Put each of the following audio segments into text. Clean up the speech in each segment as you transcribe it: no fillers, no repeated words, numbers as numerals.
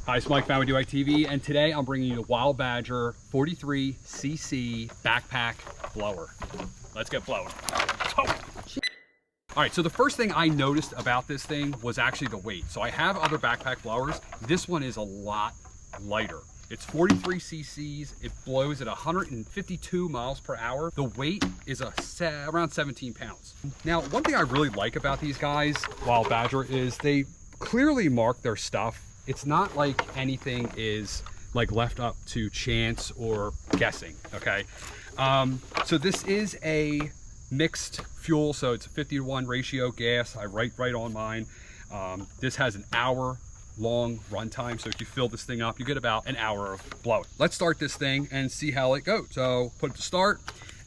Hi, it's Mike, Found with TV, and today I'm bringing you the Wildbadger 43cc Backpack Blower. Let's get blowing. Oh. All right, so the first thing I noticed about this thing was actually the weight. So I have other backpack blowers. This one is a lot lighter. It's 43 cc's, it blows at 152 miles per hour. The weight is around 17 pounds. Now, one thing I really like about these guys, Wildbadger, is they clearly mark their stuff. It's not like anything is like left up to chance or guessing, okay? So this is a mixed fuel, so it's a 50-to-1 ratio gas. I write right on mine. This has an hour-long runtime, so if you fill this thing up, you get about an hour of blowing. Let's start this thing and see how it goes. So put it to start.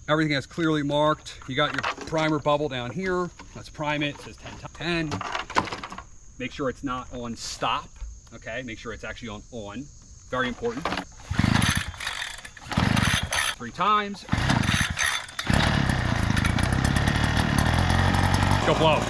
Everything is clearly marked. You got your primer bubble down here. Let's prime it. It says 10 times 10. Make sure it's not on stop. Okay, make sure it's actually on. Very important. 3 times. Go blow.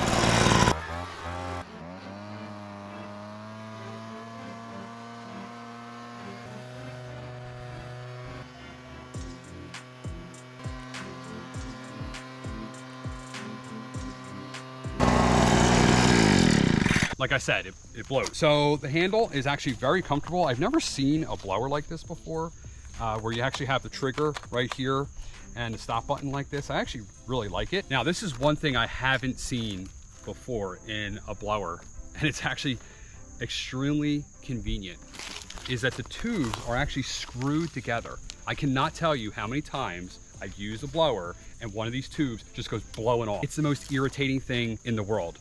Like I said, it blows. So the handle is actually very comfortable. I've never seen a blower like this before, where you actually have the trigger right here and the stop button like this. I actually really like it. Now, this is one thing I haven't seen before in a blower, and it's actually extremely convenient, is that the tubes are actually screwed together. I cannot tell you how many times I've used a blower and one of these tubes just goes blowing off. It's the most irritating thing in the world,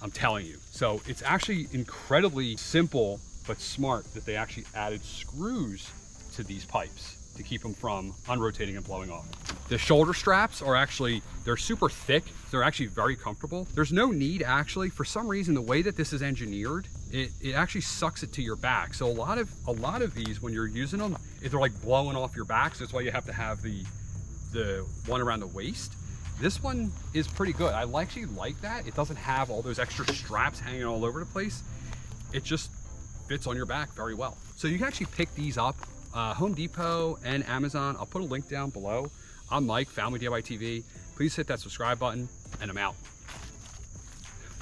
I'm telling you. So it's actually incredibly simple but smart that they actually added screws to these pipes to keep them from unrotating and blowing off. The shoulder straps are actually, they're super thick. They're actually very comfortable. There's no need actually, for some reason, the way that this is engineered, it actually sucks it to your back. So a lot of these, when you're using them, they're like blowing off your back. So that's why you have to have the one around the waist. This one is pretty good. I actually like that. It doesn't have all those extra straps hanging all over the place. It just fits on your back very well. So you can actually pick these up, Home Depot and Amazon. I'll put a link down below. I'm Mike, Found with TV. Please hit that subscribe button, and I'm out.